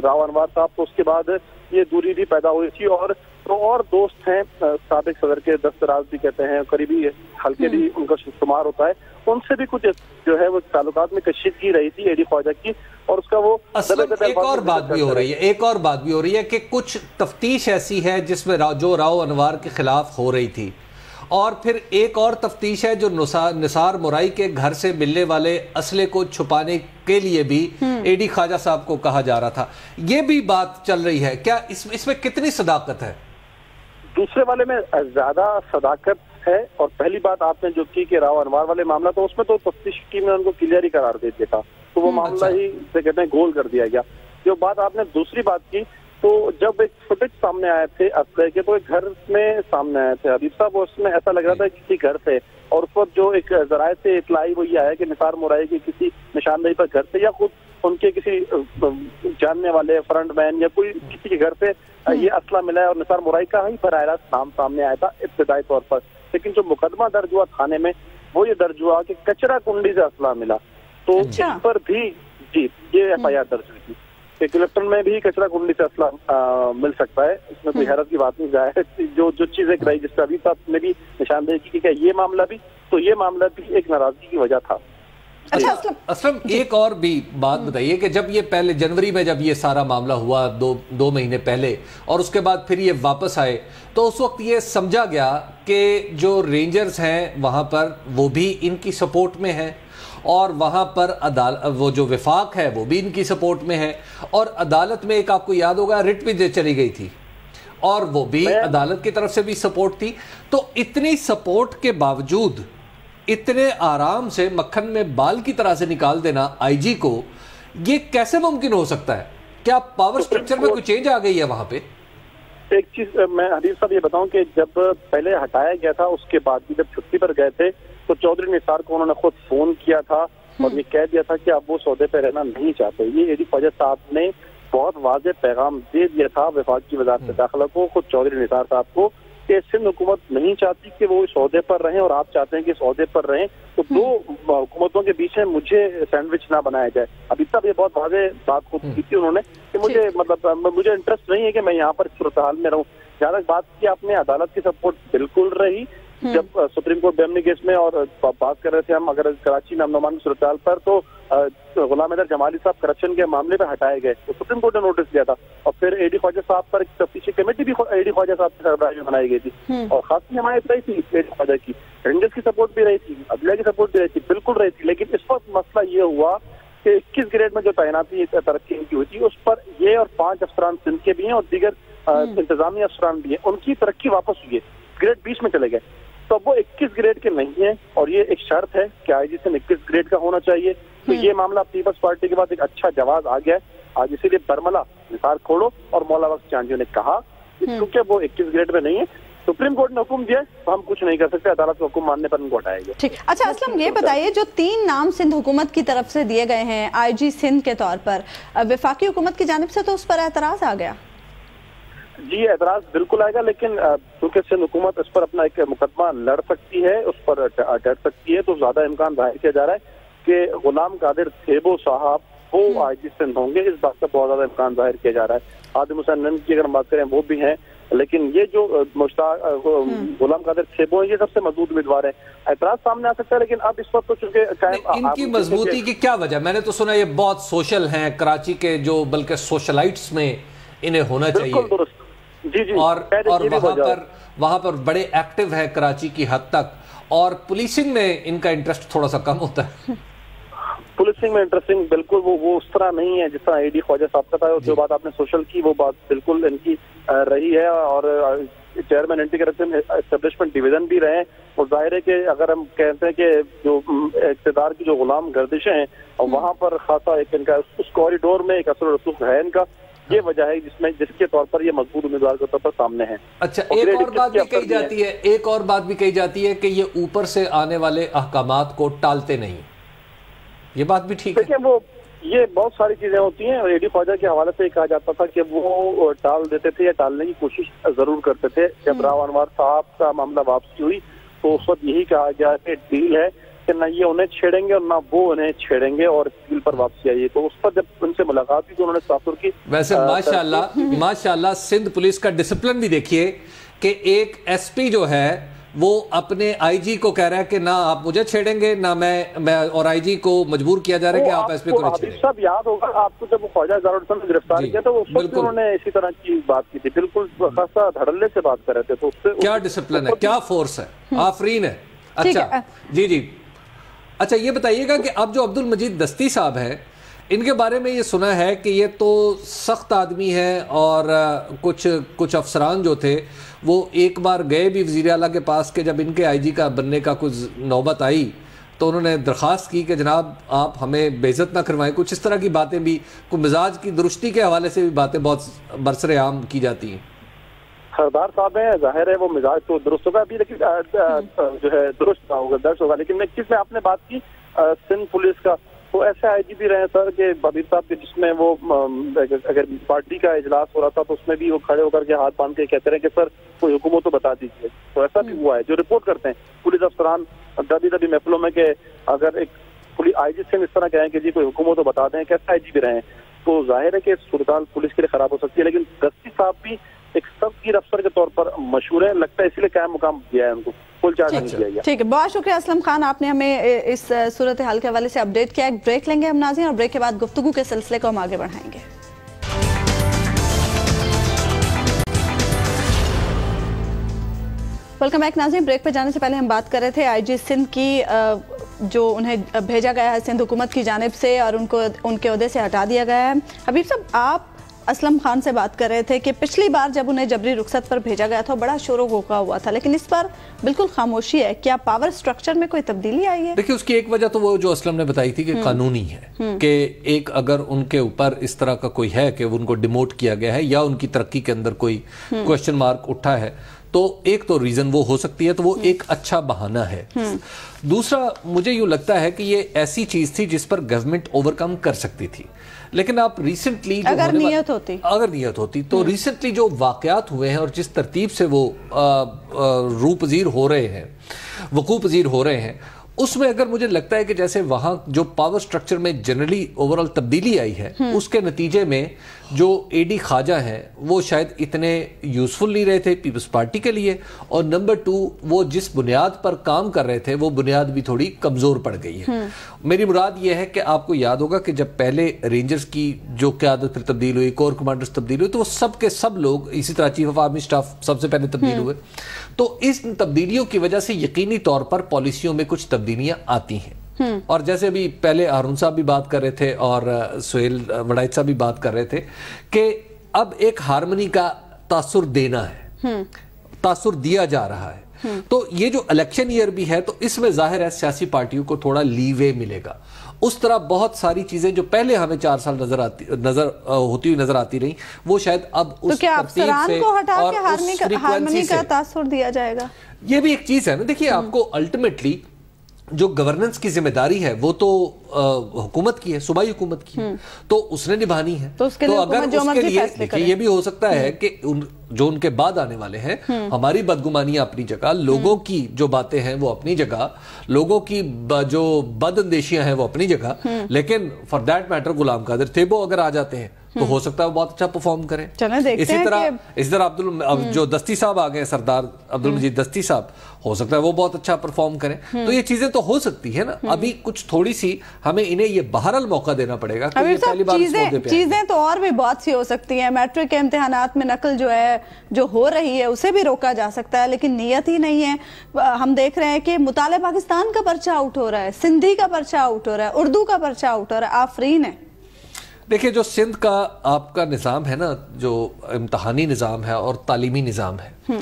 راؤ انوار صاحب، تو اس کے بعد یہ دوری بھی پیدا ہوئی تھی. اور دوست ہیں سابق صدر کے، دستراز بھی کہتے ہیں، قریبی حلقے بھی ان کا شمار ہوتا ہے، ان سے بھی کچھ جو ہے وہ تعلقات میں کشیدگی رہی تھی اے ڈی خواجہ کی. اور اس کا وہ ایک اور بات بھی ہو رہی ہے کہ کچھ تفتیش ایسی ہے جس میں جو راؤ انوار کے خلاف ہو رہی تھی، اور پھر ایک اور تفتیش ہے جو نثار مورائی کے گھر سے ملنے والے اسلحے کو چھپانے کے لیے بھی اے ڈی خواجہ صاحب کو کہا جا رہا تھا. یہ بھی بات چل رہی ہے، کیا اس میں کتنی صداقت ہے؟ دوسرے والے میں زیادہ صداقت ہے. اور پہلی بات آپ نے جو کی کہ راؤ انوار والے معاملہ، تو اس میں تو تفتیش کی میں ان کو کلیئر ہی قرار دے دیا تھا، تو وہ معاملہ ہی سے کہتے ہیں گول کر دیا گیا. جو بات آپ نے دوسری بات کی، تو جب ایک فوٹیج سامنے آئے تھے اسلحے کے تو ایک گھر میں سامنے آئے تھے حبیب صاحب، اس میں ایسا لگ رہا تھا کسی گھر سے. اور اس وقت جو ایک ذرائع سے اطلاع وہ یہ آیا کہ نثار مورائی کی کسی نشاندہی پر گھر سے یا خود ان کے کسی جاننے والے فرنٹ مین یا کوئی کسی کے گھر سے یہ اسلحہ ملا ہے، اور نثار مورائی کا ہی براہ راست نام سامنے آیا تھا ابتدائی طور پر. لیکن جو مقدمہ درج ہوا تھانے میں وہ یہ درج ہوا کہ کچرا کنڈی سے اسلحہ ملا، تو اس پر بھی جی یہ ایف آئی آر درج ہوئی تھی کہ کلیکٹر میں بھی کچرا کنڈی سے اسلحہ مل سکتا ہے. اس میں کوئی حیرت کی بات نہیں ہے. جو چیزیں کرائی جس کا ابھی صاحب نے بھی نشاندہی کی کہ یہ معاملہ بھی، تو یہ معاملہ بھی ایک ناراضگی کی وجہ تھا. اسلم ایک اور بھی بات بتائیے کہ جب یہ پہلے جنوری میں جب یہ سارا معاملہ ہوا دو مہینے پہلے، اور اس کے بعد پھر یہ واپس آئے، تو اس وقت یہ سمجھا گیا کہ جو رینجرز ہیں وہاں پر وہ بھی ان کی سپورٹ میں ہیں، اور وہاں پر وہ جو وفاق ہے وہ بھی ان کی سپورٹ میں ہے، اور عدالت میں ایک آپ کو یاد ہوگا رٹ بھی چلی گئی تھی اور وہ بھی عدالت کی طرف سے بھی سپورٹ تھی. تو اتنی سپورٹ کے باوجود اتنے آرام سے مکھن میں بال کی طرح سے نکال دینا آئی جی کو، یہ کیسے ممکن ہو سکتا ہے؟ کیا پاور سٹرکچر میں کوئی چینج آ گئی ہے وہاں پہ؟ ایک چیز میں حبیب صاحب یہ بتاؤں کہ جب پہلے ہٹایا گیا تھا اس کے بعد بھی جب چھٹی پر گئے تھے تو چودھری نثار کو انہوں نے خود فون کیا تھا اور یہ کہہ دیا تھا کہ اب وہ سودے پہ رہنا نہیں چاہتے. یہ اے ڈی خواجہ صاحب نے بہت واضح پیغام دے دیا تھا وفاق کی وزارت داخلہ کو، خود چودھری نثار صاحب کو، کہ سندھ حکومت نہیں چاہتی کہ وہ اس عہدے پر رہیں اور آپ چاہتے ہیں کہ اس عہدے پر رہیں، تو دو حکومتوں کے بیچ میں مجھے سینڈوچ نہ بنایا جائے۔ ابھی تک یہ بہت واضح بات خود کی تھی انہوں نے کہ مجھے انٹرسٹ نہیں ہے کہ میں یہاں پر صورتحال میں رہوں۔ جہاں تک بات کی آپ نے عدالت کی سپورٹ بالکل رہی، جب سپریم کورٹ بیمنی کیس میں اور بات کر رہے تھے ہم اگر کراچی میں امن و امان کی صورتحال پر، تو غلام حیدر جمالی صاحب کرپشن کے معاملے پہ ہٹائے گئے تو سپریم کورٹ نے نوٹس دیا تھا، اور پھر اے ڈی خواجہ صاحب پر ایک تفتیشی کمیٹی بھی اے ڈی خواجہ صاحب کی سربراہی میں بنائی گئی تھی، اور خاصی حمایت رہی تھی اے ڈی خواجہ کی، رینجرز کی سپورٹ بھی رہی تھی، عدلیہ کی سپورٹ بھی رہی تھی، بالکل رہی تھی۔ لیکن اس وقت مسئلہ یہ ہوا کہ 21 گریڈ میں جو تعیناتی ترقی کی ہوئی تھی اس پر یہ اور 5 افسران سندھ کے بھی ہیں اور دیگر انتظامی افسران بھی ہیں، ان کی ترقی واپس ہوئی ہے، گریڈ 20 میں چلے گئے، تو وہ 21 گریڈ کے نہیں ہیں، اور یہ ایک شرط ہے کہ آئی جی سندھ 21 گریڈ کا ہونا چاہیے۔ تو یہ معاملہ پیپلز پارٹی کے بعد ایک اچھا جواز آ گیا ہے آج، اسی لیے برملا، نثار کھوڑو اور مولا بخش چاندیو نے کہا کیونکہ وہ 21 گریڈ میں نہیں ہے، سپریم کورٹ نے حکم دیا تو ہم کچھ نہیں کر سکتے، عدالت کا حکم ماننے پر ان کو ہٹائے گا۔ ٹھیک، اچھا اسلم یہ بتائیے جو 3 نام سندھ حکومت کی طرف سے دیے گئے ہیں آئی جی سندھ کے طور پر، وفاقی حکومت کی جانب سے تو اس پر اعتراض آ گیا؟ جی اعتراض بالکل آئے گا، لیکن چونکہ سندھ حکومت اس پر اپنا ایک مقدمہ لڑ سکتی ہے، اس پر ڈٹ سکتی ہے، تو زیادہ امکان ظاہر کیا جا رہا ہے کہ غلام قادر تھیبو صاحب وہ آئی جی سندھ ہوں گے، اس بات کا بہت زیادہ امکان ظاہر کیا جا رہا ہے۔ عادم حسین نند کی اگر ہم بات کریں وہ بھی ہیں، لیکن یہ جو غلام قادر تھیبو ہیں یہ سب سے مضبوط امیدوار ہیں، اعتراض سامنے آ سکتا ہے، لیکن اب اس وقت تو چونکہ ان کی مضبوطی کی کیا وجہ؟ میں نے تو سنا یہ بہت سوشل ہیں، کراچی کے جو بلکہ سوشلائٹس میں انہیں ہونا چاہیے، بالکل درست، جی اور وہاں پر بڑے ایکٹیو ہے کراچی کی حد تک، اور پولیسنگ میں ان کا انٹرسٹ تھوڑا سا کم ہوتا ہے۔ پولیسنگ میں انٹرسٹنگ بالکل وہ اس طرح نہیں ہے جس طرح اے ڈی خواجہ صاحب کا تھا، جو بات آپ نے سوشل کی وہ بات بالکل ان کی رہی ہے، اور chairman anti corruption establishment division بھی رہے، اور ظاہر ہے کہ اگر ہم کہتے ہیں کہ جو اقتدار کی جو غلام گردشیں ہیں وہاں پر خاصا ایک ان کا اس کوریڈور میں ایک اثر و رسوخ ہے ان کا، یہ وجہ ہے جس کے طور پر یہ مضبوط امیدوار کے طور پر سامنے ہیں۔ اچھا، ایک اور بات بھی کہی جاتی ہے کہ یہ اوپر سے آنے والے احکامات کو ٹالتے نہیں، یہ بات بھی ٹھیک ہے؟ دیکھیں وہ یہ بہت ساری چیزیں ہوتی ہیں، اور اے ڈی خواجہ کے حوالے سے کہا جاتا تھا کہ وہ ٹال دیتے تھے یا ٹالنے کی کوشش ضرور کرتے تھے۔ جب راو انوار صاحب کا معاملہ واپسی ہوئی تو اس وقت یہی کہا گیا کہ ڈیل ہے کہ نہ یہ انہیں چھیڑیں گے اور نہ وہ انہیں چھیڑیں گے، اور ڈیل پر واپسی آئی ہے۔ تو اس پر جب ان سے ملاقات ہوئی تو انہوں نے تاثر کی۔ ویسے ماشاءاللہ سندھ پولیس کا ڈسپلن بھی دیکھیے کہ ایک ایس پی جو ہے وہ اپنے آئی جی کو کہہ رہا ہے کہ نہ آپ مجھے چھیڑیں گے نہ میں، اور آئی جی کو مجبور کیا جا رہا ہے کہ آپ ایس پی کو نہیں چھیڑیں گے۔ سب یاد ہوگا آپ کو جب وہ خواجہ اظہرالحسن نے گرفتار کیا تو اس وقت انہوں نے اسی طرح کی بات کی تھی، بالکل خاصا دھڑلے سے بات کر رہے تھے، تو اس سے کیا ڈسپلن ہے، کیا فورس ہے، آفرین ہے۔ اچھا جی اچھا یہ بتائیے گا کہ اب جو عبد المجید دستی صاحب ہیں ان کے بارے میں یہ سنا ہے کہ یہ تو سخت آدمی ہے، اور کچھ افسران جو تھے وہ ایک بار گئے بھی وزیر اعلیٰ کے پاس کہ جب ان کے آئی جی کا بننے کا کچھ نوبت آئی تو انہوں نے درخواست کی کہ جناب آپ ہمیں بے عزت نہ کروائیں، کچھ اس طرح کی باتیں بھی، کوئی مزاج کی درستی کے حوالے سے بھی باتیں بہت برسر عام کی جاتی ہیں۔ سردار صاحب ہیں، ظاہر ہے وہ مزاج تو درست ہوگا ابھی، لیکن جو ہے درست ہوگا، درست ہوگا، لیکن میں کس میں آپ نے بات کی سندھ پولیس کا، تو ایسے آئی جی بھی رہے سر کہ بابیر صاحب کے جس میں وہ اگر پارٹی کا اجلاس ہو رہا تھا تو اس میں بھی وہ کھڑے ہو کر کے ہاتھ باندھ کے کہتے رہے کہ سر کوئی حکم ہو تو بتا دیجیے، تو ایسا بھی ہوا ہے جو رپورٹ کرتے ہیں پولیس افسران دبی محفلوں میں کہ اگر ایک آئی جی سے اس طرح کہیں کہ جی کوئی حکم ہو تو بتا دیں، کیسے آئی جی بھی رہے ہیں، تو ظاہر ہے کہ صورتحال پولیس کے لیے خراب ہو سکتی ہے، لیکن دستی صاحب بھی ایک سب گیر افسر کے طور پر مشہور ہے، لگتا ہے اسی لیے قائم مقام دیا ہے ان کو، فل چارج نہیں دیا گیا۔ ٹھیک ہے، بہت شکریہ اسلم خان، آپ نے ہمیں اس صورتحال کے حوالے سے اپڈیٹ کیا۔ ایک بریک لیں گے ہم ناظرین، اور بریک کے بعد گفتگو کے سلسلے کو ہم آگے بڑھائیں گے۔ ویلکم بیک ناظرین، بریک پہ جانے سے پہلے ہم بات کر رہے تھے آئی جی سندھ کی جو انہیں بھیجا گیا ہے سندھ حکومت کی جانب سے اور ان کے عہدے سے ہٹا دیا گیا ہے۔ حبیب صاحب، آپ اسلم خان سے بات کر رہے تھے کہ پچھلی بار جب انہیں جبری رخصت پر بھیجا گیا تھا بڑا شور و غوغا ہوا تھا، لیکن اس پر بالکل خاموشی ہے، کیا پاور سٹرکچر میں کوئی تبدیلی آئی ہے؟ دیکھیں اس کی ایک وجہ تو وہ جو اسلم نے بتائی تھی کہ قانونی ہے کہ ایک اگر ان کے اوپر اس طرح کا کوئی ہے کہ ان کو ڈیموٹ کیا گیا ہے یا ان کی ترقی کے اندر کوئی کوشچن مارک اٹھا ہے تو ایک تو ریزن وہ ہو سکتی ہے، تو وہ ایک اچھا بہانہ ہے۔ دوسرا مجھے یوں لگتا ہے کہ یہ ایسی چیز تھی جس پر گورنمنٹ اوورکم کر سکتی تھی، لیکن آپ ریسنٹلی اگر نیت ہوتی تو ریسنٹلی جو واقعات ہوئے ہیں اور جس ترتیب سے وہ روح پذیر ہو رہے ہیں، وقوع پذیر ہو رہے ہیں، اس میں اگر مجھے لگتا ہے کہ جیسے وہاں جو پاور سٹرکچر میں جنرلی اوورال تبدیلی آئی ہے، اس کے نتیجے میں جو اے ڈی خواجہ ہیں وہ شاید اتنے یوزفل نہیں رہے تھے پیپلز پارٹی کے لیے، اور نمبر 2 وہ جس بنیاد پر کام کر رہے تھے وہ بنیاد بھی تھوڑی کمزور پڑ گئی ہے۔ میری مراد یہ ہے کہ آپ کو یاد ہوگا کہ جب پہلے رینجرز کی جو قیادت پھر تبدیل ہوئی، کور کمانڈرز تبدیل ہوئے، تو وہ سب کے سب لوگ، اسی طرح چیف آف آرمی سٹاف سب سے پہلے تبدیل ہوئے، تو اس تبدیلیوں کی وجہ سے یقینی طور پر پالیسیوں میں کچھ تبدیلیاں آتی ہیں۔ اور جیسے ابھی پہلے ہارون صاحب بھی بات کر رہے تھے اور سہیل وڑائچ صاحب بھی بات کر رہے تھے کہ اب ایک ہارمنی کا تاثر دینا ہے، تاثر دیا جا رہا ہے، تو یہ جو الیکشن ایئر بھی ہے تو اس میں ظاہر ہے سیاسی پارٹیوں کو تھوڑا لیوے ملے گا۔ اس طرح بہت ساری چیزیں جو پہلے ہمیں 4 سال ہوتی ہوئی نظر آتی رہیں، وہ شاید اب اس ترتیب سے اور اس فریکوینسی سے تاثر دیا جائے گا۔ یہ بھی ایک چیز ہے نا، دیکھیے آپ کو الٹیمیٹلی جو گورننس کی ذمہ داری ہے وہ تو حکومت کی ہے، صوبائی حکومت کی ہے، تو اس نے نبھانی ہے۔ تو اگر اس کے لیے دیکھیے یہ بھی ہو سکتا ہے کہ جو ان کے بعد آنے والے ہیں، ہماری بدگمانیاں اپنی جگہ، لوگوں کی جو باتیں ہیں وہ اپنی جگہ، لوگوں کی جو بد اندیشیاں ہیں وہ اپنی جگہ، لیکن for that matter Ghulam Qadir تھیبو اگر آ جاتے ہیں تو ہو سکتا ہے وہ بہت اچھا پرفارم کریں۔ اسی طرح جو دستی صاحب آ گئے، سردار عبدالمجید دستی صاحب، ہو سکتا ہے وہ بہت اچھا پرفارم کریں۔ تو یہ چیزیں تو ہو سکتی ہے نا، ابھی کچھ تھوڑی سی ہمیں انہیں یہ بہرحال موقع دینا پڑے گا۔ چیزیں تو اور بھی بہت سی ہو سکتی ہیں، میٹرک کے امتحانات میں نقل جو ہو رہی ہے اسے بھی روکا جا سکتا ہے، لیکن نیت ہی نہیں ہے۔ ہم دیکھ رہے ہیں کہ مطالعہ پاکستان کا پرچہ آؤٹ ہو رہا ہے، سندھی کا پرچہ آؤٹ ہو رہا ہے، اردو کا پرچہ آؤٹ ہو رہا ہے، آفرین ہے۔ دیکھیں جو سندھ کا آپ کا نظام ہے نا، جو امتحانی نظام ہے اور تعلیمی نظام ہے،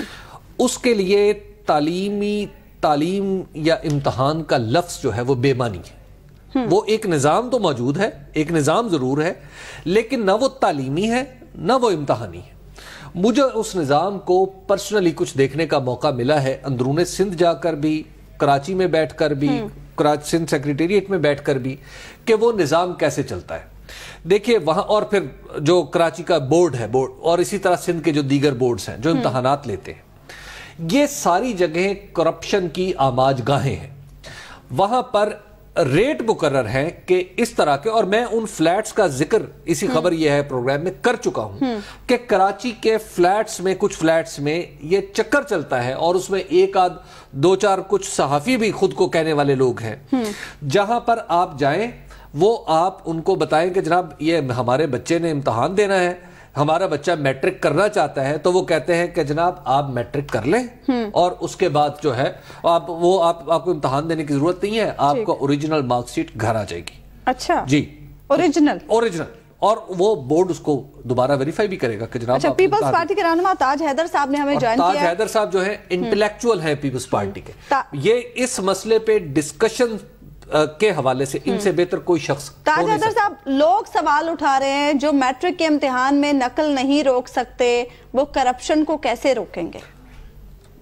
اس کے لیے تعلیم یا امتحان کا لفظ جو ہے وہ بے معنی ہے۔ وہ ایک نظام تو موجود ہے، ایک نظام ضرور ہے، لیکن نہ وہ تعلیمی ہے نہ وہ امتحانی ہے۔ مجھے اس نظام کو پرسنلی کچھ دیکھنے کا موقع ملا ہے، اندرون سندھ جا کر بھی، کراچی میں بیٹھ کر بھی، سندھ سیکریٹریٹ میں بیٹھ کر بھی، کہ وہ نظام کیسے چلتا ہے۔ دیکھیے وہاں، اور پھر جو کراچی کا بورڈ ہے، اور اسی طرح سندھ کے جو دیگر بورڈز ہیں جو امتحانات لیتے ہیں، یہ ساری جگہیں کرپشن کی آماج گاہیں ہیں۔ وہاں پر ریٹ مقرر ہیں کہ اس طرح کے، اور میں ان فلیٹس کا ذکر اسی خبر یہ ہے پروگرام میں کر چکا ہوں کہ کراچی کے فلیٹس میں، کچھ فلیٹس میں یہ چکر چلتا ہے، اور اس میں ایک آدھ 2-4 کچھ صحافی بھی خود کو کہنے والے لوگ ہیں، جہاں پر آپ جائیں وہ آپ ان کو بتائیں کہ جناب یہ ہمارے بچے نے امتحان دینا ہے، ہمارا بچہ میٹرک کرنا چاہتا ہے، تو وہ کہتے ہیں کہ جناب آپ میٹرک کر لیں اور اس کے بعد جو ہے آپ کو امتحان دینے کی ضرورت نہیں ہے، آپ کو اوریجنل مارک شیٹ گھر آ جائے گی۔ اچھا جی، اوریجنل، اور وہ بورڈ اس کو دوبارہ ویریفائی بھی کرے گا کہ جناب پیپلز پارٹی کے رہنما تاج حیدر صاحب نے ہمیں جوائن کیا ہے۔ تاج حیدر صاحب جو ہے انٹلیکچوئل ہیں پیپلز پارٹی کے، یہ اس مسئلے پہ ڈسکشن کے حوالے سے ان سے بہتر کوئی شخص تاج حیدر صاحب، لوگ سوال اٹھا رہے ہیں جو میٹرک کے امتحان میں نقل نہیں روک سکتے، وہ کرپشن کو کیسے روکیں گے؟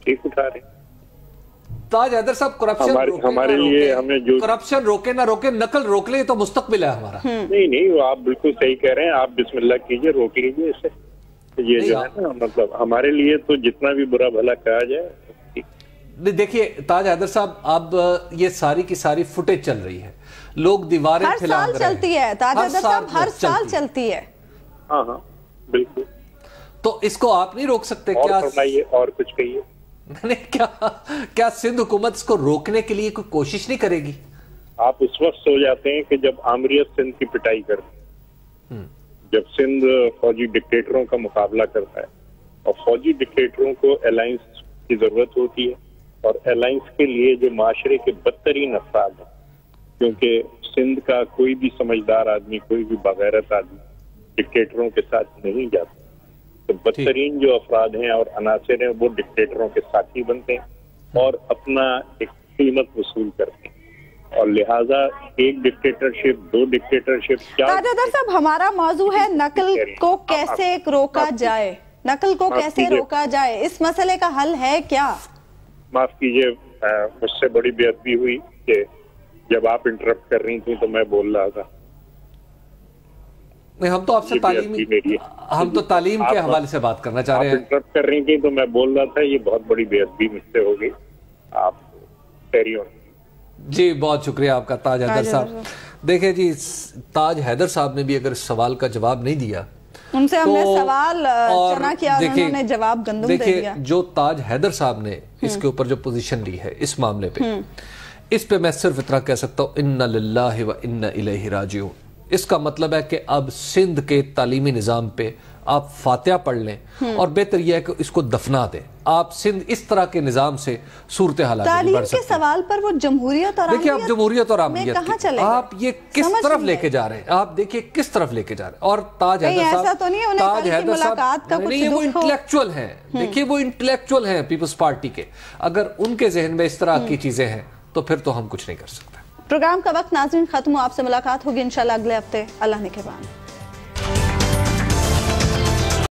ٹھیک اٹھا رہے ہیں تاج حیدر صاحب، کرپشن روکے نہ روکے، نقل روک لے تو مستقبل ہے ہمارا۔ نہیں آپ بالکل صحیح کہہ رہے ہیں، آپ بسم اللہ کیجئے، روک لیجئے اسے۔ یہ جو ہے نا، مطلب ہمارے لیے تو جتنا بھی برا بھلا کہا جائے۔ دیکھیے تاج حیدر صاحب، اب یہ ساری کی ساری فوٹیج چل رہی ہے، لوگ دیواریں پھیلا رہے ہیں، ہر سال چلتی ہے تاج حیدر صاحب، ہر سال چلتی ہے۔ ہاں بالکل، تو اس کو آپ نہیں روک سکتے؟ کیا فرمائیے اور کچھ کہیے۔ کیا سندھ حکومت اس کو روکنے کے لیے کوئی کوشش نہیں کرے گی؟ آپ اس وقت سو جاتے ہیں کہ جب آمریت سندھ کی پٹائی کرتی، جب سندھ فوجی ڈکٹیٹروں کا مقابلہ کرتا ہے، اور فوجی ڈکٹیٹروں کو الائنس کی ضرورت ہوتی ہے، اور الائنس کے لیے جو معاشرے کے بدترین افراد ہیں، کیونکہ سندھ کا کوئی بھی سمجھدار آدمی، کوئی بھی باغیرت آدمی ڈکٹیٹروں کے ساتھ نہیں جاتا، تو بدترین جو افراد ہیں اور عناصر ہیں وہ ڈکٹیٹروں کے ساتھی بنتے ہیں اور اپنا ایک قیمت وصول کرتے ہیں، اور لہٰذا ایک ڈکٹیٹرشپ، 2 ڈکٹیٹرشپ۔ تاج حیدر صاحب، ہمارا موضوع ہے نقل کو کیسے روکا جائے، نقل کو کیسے روکا جائے، اس مسئلے کا حل ہے کیا؟ معاف کیجئے، مجھ سے بڑی بے ادبی ہوئی کہ جب آپ انٹرپٹ کر رہی تھیں تو میں بول رہا تھا۔ نہیں، ہم تو آپ سے ہم تو تعلیم کے حوالے سے بات کرنا چاہ رہے ہیں. انٹرپٹ کر رہی تھی تو میں بول رہا تھا یہ بہت بڑی بے ادبی مجھ سے ہوگی. آپ جی بہت شکریہ آپ کا تاج حیدر صاحب. دیکھیں جی تاج حیدر صاحب نے بھی اگر اس سوال کا جواب نہیں دیا، ان سے ہم نے سوال چنا کیا اور انہوں نے جواب گندم دے دیا. دیکھیں جو تاج حیدر صاحب نے اس کے اوپر جو پوزیشن لی ہے اس معاملے پہ، اس پہ میں صرف اتنا کہہ سکتا ہوں انا للہ و انا الیہ راجعون. اس کا مطلب ہے کہ اب سندھ کے تعلیمی نظام پہ آپ فاتحہ پڑھ لیں اور بہتر یہ ہے کہ اس کو دفنا دیں. آپ سندھ اس طرح کے نظام سے صورتحال تعلیم کے سوال پر وہ جمہوریت اور دیکھیں آپ جمہوریت اور عاملیت آپ یہ کس طرف لے کے جا رہے ہیں، آپ دیکھیں کس طرف لے کے جا رہے ہیں. اور تاج حیدر صاحب نہیں، وہ انٹلیکچوئل ہیں. دیکھیے وہ انٹلیکچوئل ہیں پیپلز پارٹی کے، اگر ان کے ذہن میں اس طرح کی چیزیں ہیں تو پھر تو ہم کچھ نہیں کر سکتے. پروگرام کا وقت ناظرین ختم ہو. آپ سے ملاقات ہوگی انشاءاللہ اگلے ہفتے. اللہ نگہبان.